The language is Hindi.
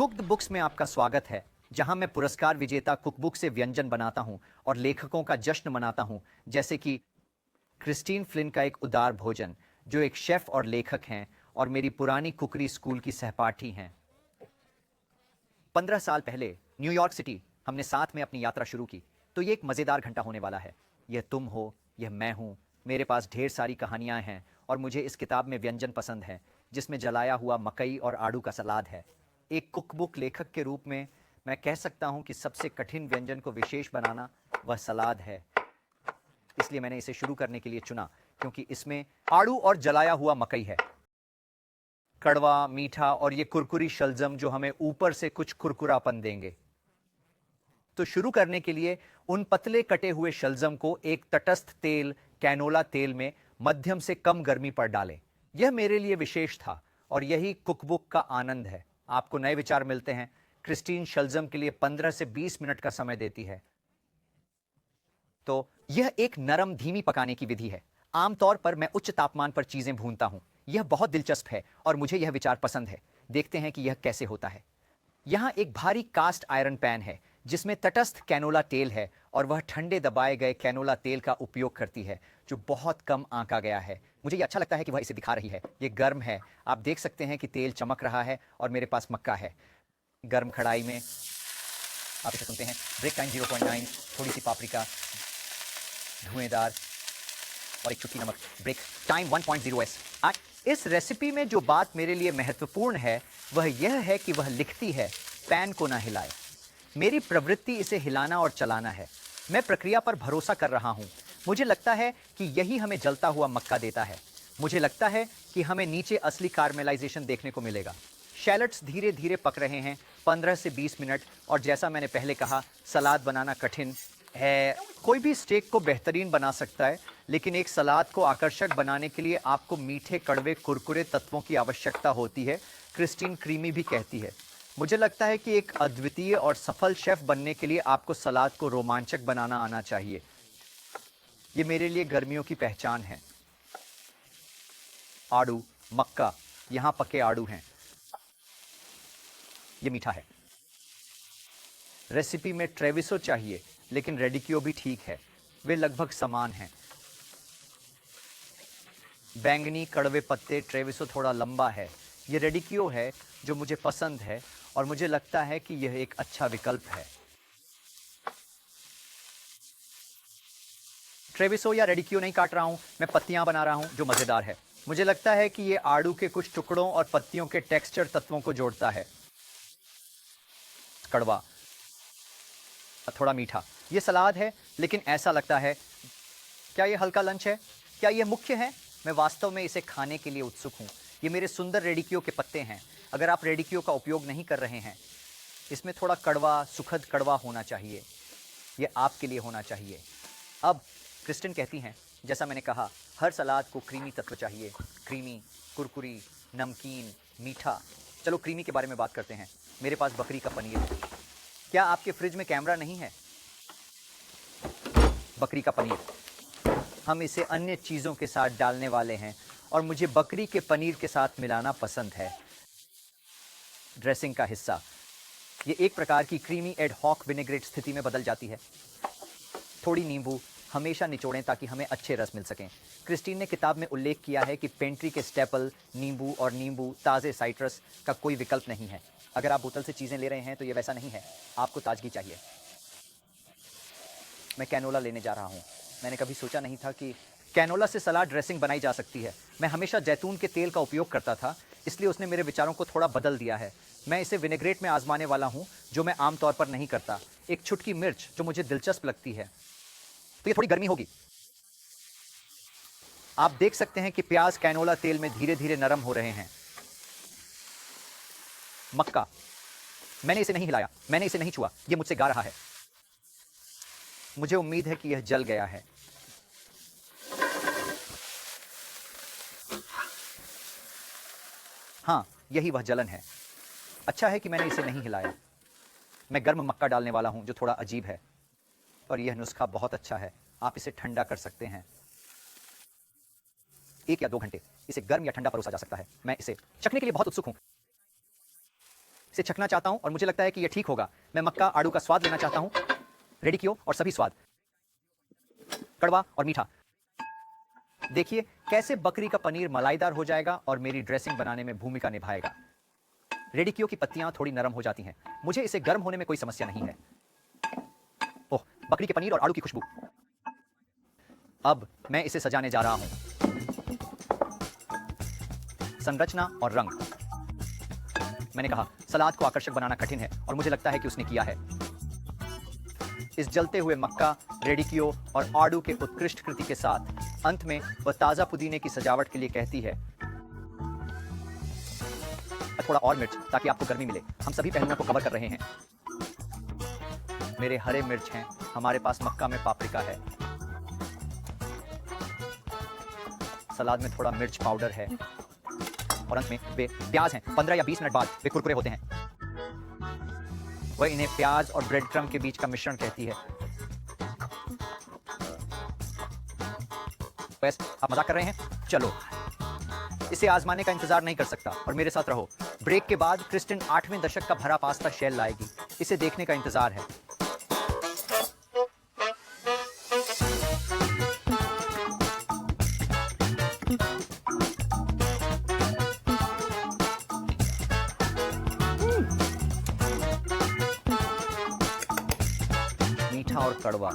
कुक्ड बुक्स में आपका स्वागत है, जहां मैं पुरस्कार विजेता कुकबुक से व्यंजन बनाता हूं और लेखकों का जश्न मनाता हूं, जैसे कि क्रिस्टीन फ्लिन का एक उदार भोजन, जो एक शेफ और लेखक हैं और मेरी पुरानी कुकरी स्कूल की सहपाठी हैं। 15 साल पहले न्यूयॉर्क सिटी हमने साथ में अपनी यात्रा शुरू की, तो ये एक मज़ेदार घंटा होने वाला है। यह तुम हो, यह मैं हूँ, मेरे पास ढेर सारी कहानियाँ हैं और मुझे इस किताब में व्यंजन पसंद है, जिसमें जलाया हुआ मकई और आड़ू का सलाद है। एक कुकबुक लेखक के रूप में मैं कह सकता हूँ कि सबसे कठिन व्यंजन को विशेष बनाना वह सलाद है। इसलिए मैंने इसे शुरू करने के लिए चुना, क्योंकि इसमें आड़ू और जलाया हुआ मकई है। कड़वा, मीठा और ये कुरकुरी शलजम जो हमें ऊपर से कुछ कुरकुरापन देंगे। तो शुरू करने के लिए उन पतले कटे हुए शलजम को एक तटस्थ तेल, कैनोला तेल में मध्यम से कम गर्मी पर डालें। यह मेरे लिए विशेष था और यही कुकबुक का आनंद है। आपको नए विचार मिलते हैं। क्रिस्टीन शलजम के लिए 15 से 20 मिनट का समय देती है। तो यह एक नरम धीमी पकाने की विधि है। आमतौर पर मैं उच्च तापमान पर चीजें भूनता हूं। यह बहुत दिलचस्प है और मुझे यह विचार पसंद है। देखते हैं कि यह कैसे होता है। यहां एक भारी कास्ट आयरन पैन है, जिसमें तटस्थ कैनोला तेल है और वह ठंडे दबाए गए कैनोला तेल का उपयोग करती है, जो बहुत कम आंका गया है। मुझे यह अच्छा लगता है कि वह इसे दिखा रही है। यह गर्म है। आप देख सकते हैं कि तेल चमक रहा है और मेरे पास मक्का है। गर्म कढ़ाई में आप इसे सुनते हैं, ब्रेक टाइम 0.9, थोड़ी सी पापरिका, धुएंदार और एक चुटकी नमक। Break time 1.0s। आज इस रेसिपी में जो बात मेरे लिए महत्वपूर्ण है वह यह है कि वह लिखती है, पैन को ना हिलाए। मेरी प्रवृत्ति इसे हिलाना और चलाना है। मैं प्रक्रिया पर भरोसा कर रहा हूं। मुझे लगता है कि यही हमें जलता हुआ मक्का देता है। मुझे लगता है कि हमें नीचे असली कार्मेलाइजेशन देखने को मिलेगा। शैलट्स धीरे धीरे पक रहे हैं, 15 से 20 मिनट। और जैसा मैंने पहले कहा, सलाद बनाना कठिन है। कोई भी स्टेक को बेहतरीन बना सकता है, लेकिन एक सलाद को आकर्षक बनाने के लिए आपको मीठे, कड़वे, कुरकुरे तत्वों की आवश्यकता होती है। क्रिस्टीन क्रीमी भी कहती है। मुझे लगता है कि एक अद्वितीय और सफल शेफ बनने के लिए आपको सलाद को रोमांचक बनाना आना चाहिए। ये मेरे लिए गर्मियों की पहचान है। आड़ू, मक्का, यहां पके आड़ू हैं। ये मीठा है। रेसिपी में ट्रेविसो चाहिए, लेकिन रेडिक्यो भी ठीक है। वे लगभग समान हैं। बैंगनी कड़वे पत्ते, ट्रेविसो थोड़ा लंबा है। ये रेडिक्यो है जो मुझे पसंद है और मुझे लगता है कि यह एक अच्छा विकल्प है। ट्रेविसो या रेडिक्यो नहीं काट रहा हूं, मैं पत्तियां बना रहा हूं, जो मजेदार है। मुझे लगता है कि यह आड़ू के कुछ टुकड़ों और पत्तियों के टेक्सचर तत्वों को जोड़ता है। कड़वा, थोड़ा मीठा। यह सलाद है, लेकिन ऐसा लगता है, क्या यह हल्का लंच है? क्या यह मुख्य है? मैं वास्तव में इसे खाने के लिए उत्सुक हूं। ये मेरे सुंदर रेडिक्यो के पत्ते हैं। अगर आप रेडिक्यो का उपयोग नहीं कर रहे हैं, इसमें थोड़ा कड़वा, सुखद कड़वा होना चाहिए। यह आपके लिए होना चाहिए। अब क्रिस्टिन कहती हैं, जैसा मैंने कहा, हर सलाद को क्रीमी तत्व चाहिए। क्रीमी, कुरकुरी, नमकीन, मीठा। चलो क्रीमी के बारे में बात करते हैं। मेरे पास बकरी का पनीर है। क्या आपके फ्रिज में कैमरा नहीं है? बकरी का पनीर। हम इसे अन्य चीज़ों के साथ डालने वाले हैं और मुझे बकरी के पनीर के साथ मिलाना पसंद है। ड्रेसिंग का हिस्सा। ये एक प्रकार की क्रीमी एड हॉक विनेग्रेट स्थिति में बदल जाती है। थोड़ी नींबू हमेशा निचोड़ें ताकि हमें अच्छे रस मिल सकें। क्रिस्टीन ने किताब में उल्लेख किया है कि पेंट्री के स्टेपल नींबू और नींबू ताज़े साइट्रस का कोई विकल्प नहीं है। अगर आप बोतल से चीज़ें ले रहे हैं तो ये वैसा नहीं है। आपको ताजगी चाहिए। मैं कैनोला लेने जा रहा हूँ। मैंने कभी सोचा नहीं था कि कैनोला से सलाद ड्रेसिंग बनाई जा सकती है। मैं हमेशा जैतून के तेल का उपयोग करता था, इसलिए उसने मेरे विचारों को थोड़ा बदल दिया है। मैं इसे विनेग्रेट में आजमाने वाला हूँ, जो मैं आमतौर पर नहीं करता। एक छुटकी मिर्च जो मुझे दिलचस्प लगती है। तो ये थोड़ी गर्मी होगी। आप देख सकते हैं कि प्याज कैनोला तेल में धीरे धीरे नरम हो रहे हैं। मक्का, मैंने इसे नहीं हिलाया, मैंने इसे नहीं छुआ, यह मुझसे गा रहा है। मुझे उम्मीद है कि यह जल गया है। हाँ, यही वह जलन है। अच्छा है कि मैंने इसे नहीं हिलाया। मैं गर्म मक्का डालने वाला हूं, जो थोड़ा अजीब है। और यह नुस्खा बहुत अच्छा है। आप इसे ठंडा कर सकते हैं। 1 या 2 घंटे इसे गर्म या ठंडा परोसा जा सकता है। मैं इसे चखने के लिए बहुत उत्सुक हूं। इसे चखना चाहता हूं और मुझे लगता है कि यह ठीक होगा। मैं मक्का आड़ू का स्वाद लेना चाहता हूं। रेडिक्यो और सभी स्वाद, कड़वा और मीठा। देखिए कैसे बकरी का पनीर मलाईदार हो जाएगा और मेरी ड्रेसिंग बनाने में भूमिका निभाएगा। रेडिक्यो की पत्तियां थोड़ी नरम हो जाती हैं। मुझे इसे गर्म होने में कोई समस्या नहीं है। ओह, बकरी के पनीर और आड़ू की खुशबू। अब मैं इसे सजाने जा रहा हूं। संरचना और रंग। मैंने कहा सलाद को आकर्षक बनाना कठिन है और मुझे लगता है कि उसने किया है। इस जलते हुए मक्का, रेडिक्यो और आड़ू के उत्कृष्ट कृति के साथ अंत में वह ताजा पुदीने की सजावट के लिए कहती है थोड़ा और मिर्च ताकि आपको गर्मी मिले। हम सभी पहलुओं को कवर कर रहे हैं। मेरे हरे मिर्च हैं, हमारे पास मक्का में पापरिका है, सलाद में थोड़ा मिर्च पाउडर है और अंत में वे प्याज हैं। 15 या 20 मिनट बाद वे कुरकुरे होते हैं। वह इन्हें प्याज और ब्रेड क्रम्ब के बीच का मिश्रण कहती है। बस आप मजाक कर रहे हैं? चलो इसे आजमाने का इंतजार नहीं कर सकता और मेरे साथ रहो। ब्रेक के बाद क्रिस्टिन 8वें दशक का भरा पास्ता शेल लाएगी। इसे देखने का इंतजार है। मीठा और कड़वा।